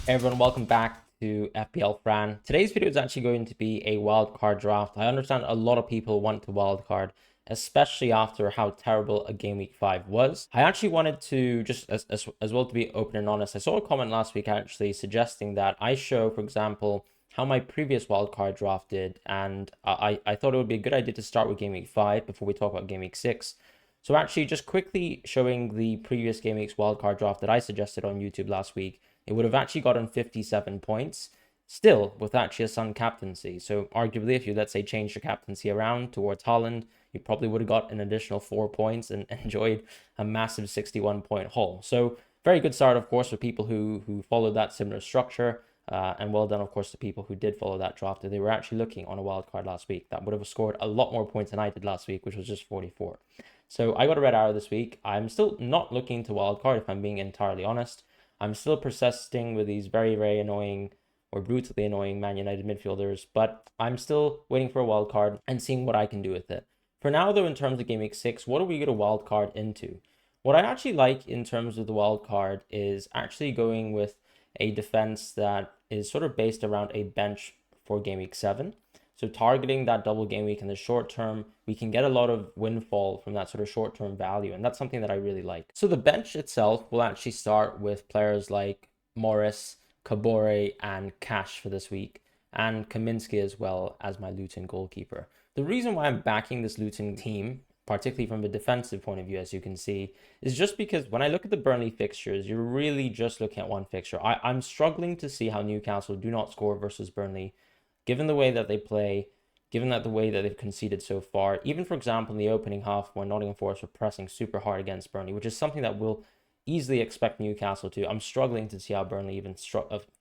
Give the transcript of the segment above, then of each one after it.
Hey everyone, welcome back to FPL Fran. Today's video is actually going to be a wildcard draft. I understand a lot of people want to wildcard, especially after how terrible a game week 5 was. I actually wanted to just as well to be open and honest. I saw a comment last week actually suggesting that I show, for example, how my previous wildcard draft did, and I thought it would be a good idea to start with game week 5 before we talk about game week 6. So actually just quickly showing the previous game week's wildcard draft that I suggested on YouTube last week, it would have actually gotten 57 points, still with actually a Sun captaincy. So arguably, if you, let's say, change your captaincy around towards Haaland, you probably would have got an additional 4 points and enjoyed a massive 61-point haul. So very good start, of course, for people who followed that similar structure. And well done, of course, to people who did follow that draft. If they were actually looking on a wild card last week, that would have scored a lot more points than I did last week, which was just 44. So I got a red arrow this week. I'm still not looking to wild card, if I'm being entirely honest. I'm still persisting with these very, very annoying or brutally annoying Man United midfielders, but I'm still waiting for a wild card and seeing what I can do with it. For now, though, in terms of Game Week 6, what are we going to wild card into? What I actually like in terms of the wild card is actually going with a defense that is sort of based around a bench for Game Week 7. So targeting that double game week in the short term, we can get a lot of windfall from that sort of short term value. And that's something that I really like. So the bench itself will actually start with players like Morris, Kabore, and Cash for this week, and Kaminsky as well as my Luton goalkeeper. The reason why I'm backing this Luton team, particularly from a defensive point of view, as you can see, is just because when I look at the Burnley fixtures, you're really just looking at one fixture. I'm struggling to see how Newcastle do not score versus Burnley given the way that they play, given that the way that they've conceded so far. Even, for example, in the opening half when Nottingham Forest were pressing super hard against Burnley, which is something that we'll easily expect Newcastle to. I'm struggling to see how Burnley even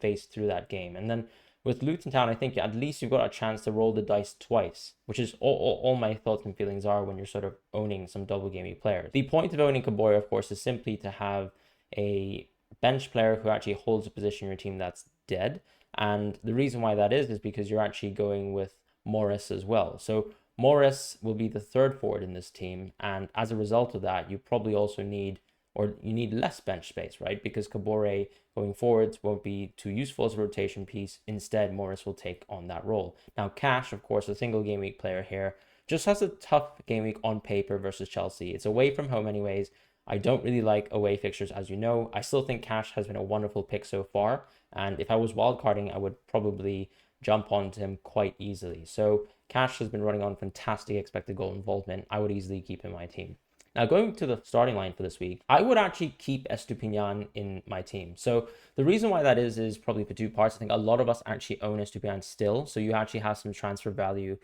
faced through that game. And then with Luton Town, I think at least you've got a chance to roll the dice twice, which is all my thoughts and feelings are when you're sort of owning some double gamey players. The point of owning Kabore, of course, is simply to have a bench player who actually holds a position in your team that's dead. And the reason why that is because you're actually going with Morris as well. So Morris will be the third forward in this team. And as a result of that, you probably also need, or you need less bench space, right? Because Kabore going forwards won't be too useful as a rotation piece. Instead, Morris will take on that role. Now, Cash, of course, a single game week player here, just has a tough game week on paper versus Chelsea. It's away from home anyways. I don't really like away fixtures, as you know. I still think Cash has been a wonderful pick so far. And if I was wildcarding, I would probably jump onto him quite easily. So Cash has been running on fantastic expected goal involvement. I would easily keep him in my team. Now, going to the starting line for this week, I would actually keep Estupiñán in my team. So the reason why that is probably for two parts. I think a lot of us actually own Estupiñán still. So you actually have some transfer value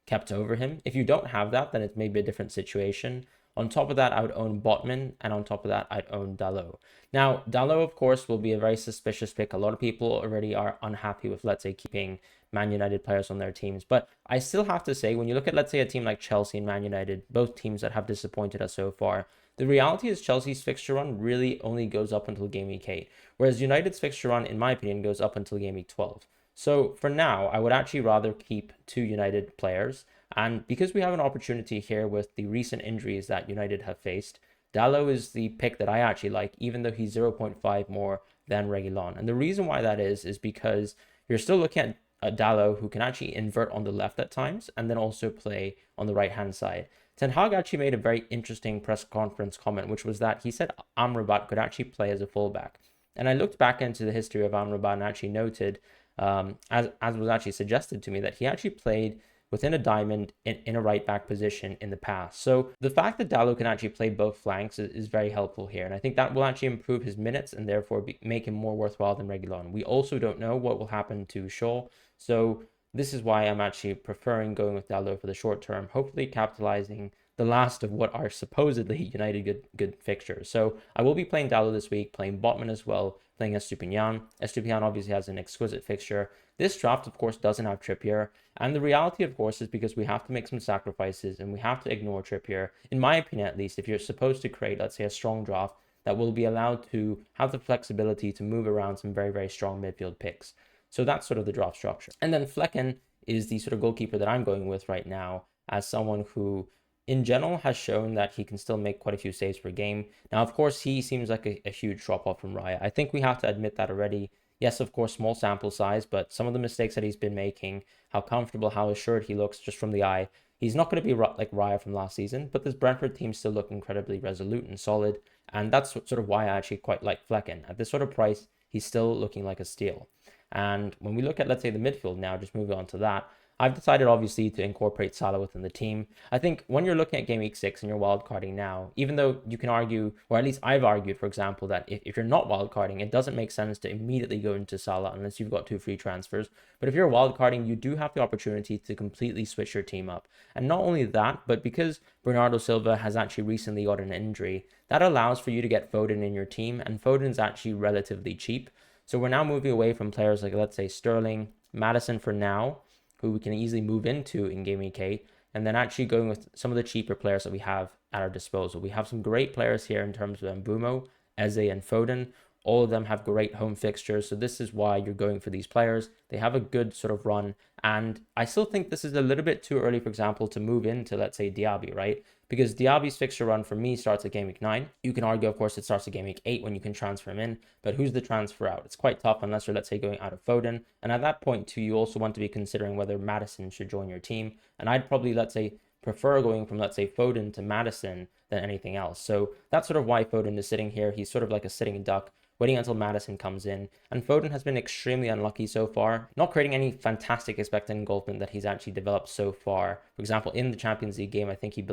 kept over him. If you don't have that, then it's maybe a different situation. On top of that, I would own Botman, and on top of that, I'd own Dalot. Now, Dalot, of course, will be a very suspicious pick. A lot of people already are unhappy with, let's say, keeping Man United players on their teams. But I still have to say, when you look at, let's say, a team like Chelsea and Man United, both teams that have disappointed us so far, the reality is Chelsea's fixture run really only goes up until game week 8, whereas United's fixture run, in my opinion, goes up until game week 12. So for now, I would actually rather keep two United players. And because we have an opportunity here with the recent injuries that United have faced, Dalot is the pick that I actually like, even though he's 0.5 more than Reguilon. And the reason why that is because you're still looking at a Dalot who can actually invert on the left at times and then also play on the right-hand side. Ten Hag actually made a very interesting press conference comment, which was that he said Amrabat could actually play as a fullback. And I looked back into the history of Amrabat and actually noted, as was actually suggested to me, that he actually played within a diamond in a right back position in the past. So the fact that Dalot can actually play both flanks is very helpful here. And I think that will actually improve his minutes and therefore make him more worthwhile than Reguilon. We also don't know what will happen to Shaw. So this is why I'm actually preferring going with Dalot for the short term, hopefully capitalizing the last of what are supposedly United good fixtures. So I will be playing Dalot this week, playing Botman as well, playing Estupiñán. Estupiñán obviously has an exquisite fixture. This draft, of course, doesn't have Trippier. And the reality, of course, is because we have to make some sacrifices and we have to ignore Trippier. In my opinion, at least, if you're supposed to create, let's say, a strong draft that will be allowed to have the flexibility to move around some very, very strong midfield picks. So that's sort of the draft structure. And then Flecken is the sort of goalkeeper that I'm going with right now as someone who, in general, has shown that he can still make quite a few saves per game. Now, of course, he seems like a huge drop-off from Raya. I think we have to admit that already. Yes, of course, small sample size, but some of the mistakes that he's been making, how comfortable, how assured he looks just from the eye, he's not going to be like Raya from last season, but this Brentford team still look incredibly resolute and solid. And that's sort of why I actually quite like Flecken. At this sort of price, he's still looking like a steal. And when we look at, let's say, the midfield now, just moving on to that, I've decided obviously to incorporate Salah within the team. I think when you're looking at Game Week 6 and you're wildcarding now, even though you can argue, or at least I've argued, for example, that if you're not wildcarding, it doesn't make sense to immediately go into Salah unless you've got 2 free transfers. But if you're wildcarding, you do have the opportunity to completely switch your team up. And not only that, but because Bernardo Silva has actually recently got an injury, that allows for you to get Foden in your team, and Foden's actually relatively cheap. So we're now moving away from players like, let's say, Sterling, Maddison for now, who we can easily move into in Game Week 8, and then actually going with some of the cheaper players that we have at our disposal. We have some great players here in terms of Mbeumo, Eze, and Foden. All of them have great home fixtures, so this is why you're going for these players. They have a good sort of run, and I still think this is a little bit too early, for example, to move into, let's say, Diaby, right? Because Diaby's fixture run for me starts at Game Week 9. You can argue, of course, it starts at Game Week 8 when you can transfer him in, but who's the transfer out? It's quite tough unless you're, let's say, going out of Foden. And at that point, too, you also want to be considering whether Maddison should join your team. And I'd probably, let's say, prefer going from, let's say, Foden to Maddison than anything else. So that's sort of why Foden is sitting here. He's sort of like a sitting duck, waiting until Maddison comes in. And Foden has been extremely unlucky so far, not creating any fantastic expected engulfment that he's actually developed so far. For example, in the Champions League game, I think he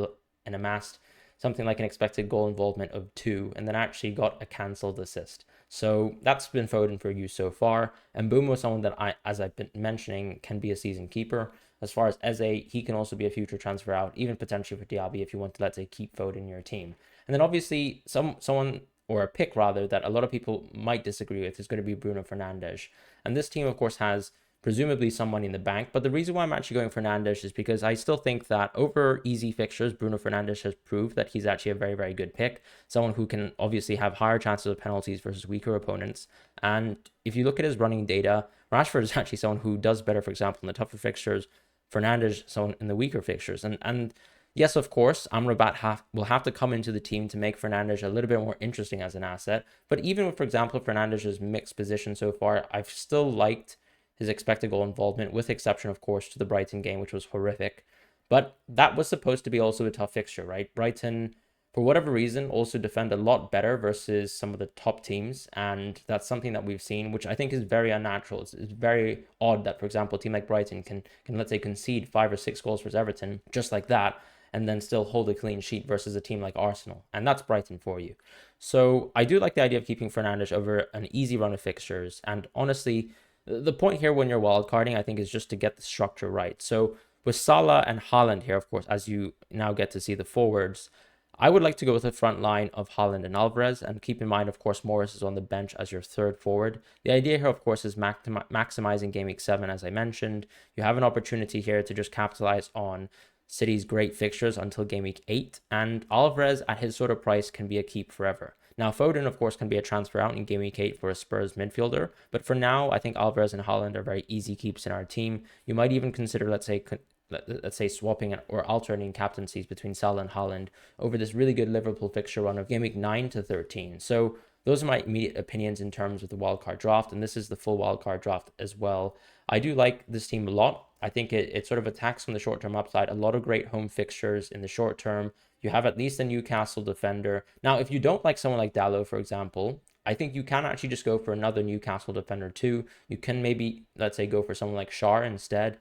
and amassed something like an expected goal involvement of 2, and then actually got a cancelled assist. So that's been Foden for you so far. And Mbeumo was someone that as I've been mentioning, can be a season keeper. As far as Eze, he can also be a future transfer out, even potentially for Diaby if you want to, let's say, keep Foden in your team. And then obviously someone, or a pick rather, that a lot of people might disagree with is going to be Bruno Fernandes. And this team, of course, has presumably some money in the bank. But the reason why I'm actually going Fernandes is because I still think that over easy fixtures, Bruno Fernandes has proved that he's actually a very, very good pick. Someone who can obviously have higher chances of penalties versus weaker opponents. And if you look at his running data, Rashford is actually someone who does better, for example, in the tougher fixtures. Fernandes, someone in the weaker fixtures. And yes, of course, Amrabat will have to come into the team to make Fernandes a little bit more interesting as an asset. But even with, for example, Fernandes' mixed position so far, I've still liked his expected goal involvement, with exception, of course, to the Brighton game, which was horrific. But that was supposed to be also a tough fixture, right? Brighton, for whatever reason, also defend a lot better versus some of the top teams. And that's something that we've seen, which I think is very unnatural. It's very odd that, for example, a team like Brighton can let's say, concede 5 or 6 goals versus Everton, just like that, and then still hold a clean sheet versus a team like Arsenal. And that's Brighton for you. So I do like the idea of keeping Fernandes over an easy run of fixtures. And honestly, the point here when you're wildcarding, I think, is just to get the structure right. So with Salah and Haaland here, of course, as you now get to see the forwards, I would like to go with the front line of Haaland and Alvarez, and keep in mind, of course, Morris is on the bench as your third forward. The idea here, of course, is maximizing Game Week 7, as I mentioned. You have an opportunity here to just capitalize on City's great fixtures until Game Week 8, and Alvarez at his sort of price can be a keep forever. Now, Foden, of course, can be a transfer out in Game Week 8 for a Spurs midfielder, but for now, I think Alvarez and Haaland are very easy keeps in our team. You might even consider, let's say, swapping or alternating captaincies between Salah and Haaland over this really good Liverpool fixture run of Game Week 9 to 13. So those are my immediate opinions in terms of the wildcard draft, and this is the full wildcard draft as well. I do like this team a lot. I think it sort of attacks from the short-term upside. A lot of great home fixtures in the short term. You have at least a Newcastle defender. Now, if you don't like someone like Dalot, for example, I think you can actually just go for another Newcastle defender too. You can maybe, let's say, go for someone like Schär instead.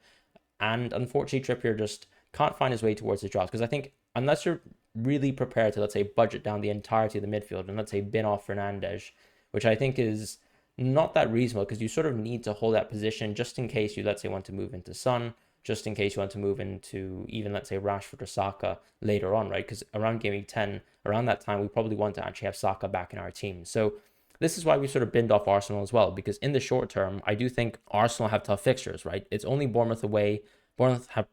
And unfortunately, Trippier just can't find his way towards the draft, because I think unless you're really prepared to, let's say, budget down the entirety of the midfield and, let's say, bin off Fernandes, which I think is not that reasonable, because you sort of need to hold that position just in case you, let's say, want to move into Son, just in case you want to move into even, let's say, Rashford or Saka later on, right? Because around Game Week 10, around that time, we probably want to actually have Saka back in our team. So this is why we sort of binned off Arsenal as well, because in the short term, I do think Arsenal have tough fixtures, right? It's only Bournemouth away. Bournemouth have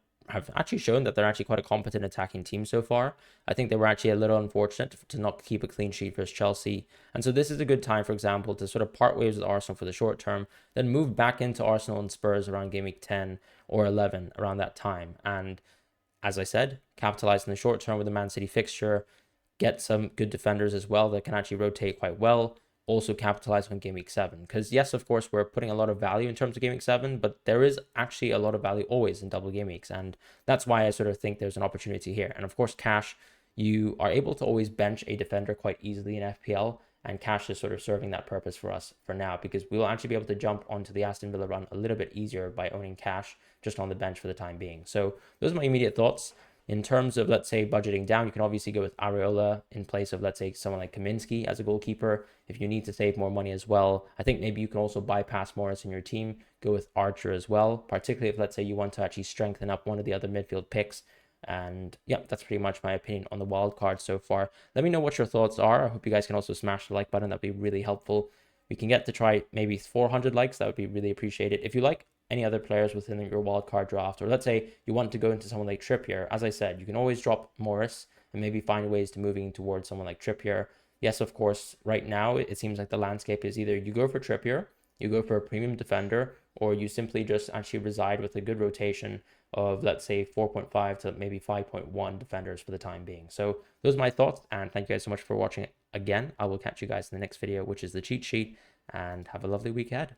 actually shown that they're actually quite a competent attacking team so far. I think they were actually a little unfortunate to not keep a clean sheet versus Chelsea. And so this is a good time, for example, to sort of part ways with Arsenal for the short term, then move back into Arsenal and Spurs around Game Week 10 or 11 around that time. And as I said, capitalize in the short term with the Man City fixture, get some good defenders as well that can actually rotate quite well. also capitalize on Game Week 7. Because yes, of course, we're putting a lot of value in terms of Game Week 7, but there is actually a lot of value always in double game weeks. And that's why I sort of think there's an opportunity here. And of course, cash, you are able to always bench a defender quite easily in FPL. And cash is sort of serving that purpose for us for now, because we'll actually be able to jump onto the Aston Villa run a little bit easier by owning cash just on the bench for the time being. So those are my immediate thoughts. In terms of, let's say, budgeting down, you can obviously go with Areola in place of, let's say, someone like Kaminsky as a goalkeeper. If you need to save more money as well, I think maybe you can also bypass Morris in your team, go with Archer as well, particularly if, let's say, you want to actually strengthen up one of the other midfield picks. And yeah, that's pretty much my opinion on the wild card so far. Let me know what your thoughts are. I hope you guys can also smash the like button. That'd be really helpful. We can get to try maybe 400 likes. That would be really appreciated. If you like any other players within your wildcard draft, or let's say you want to go into someone like Trippier, as I said, you can always drop Morris and maybe find ways to moving towards someone like Trippier. Yes, of course, right now it seems like the landscape is either you go for Trippier, you go for a premium defender, or you simply just actually reside with a good rotation of, let's say, 4.5 to maybe 5.1 defenders for the time being. So those are my thoughts, and thank you guys so much for watching again. I will catch you guys in the next video, which is the cheat sheet, and have a lovely week ahead.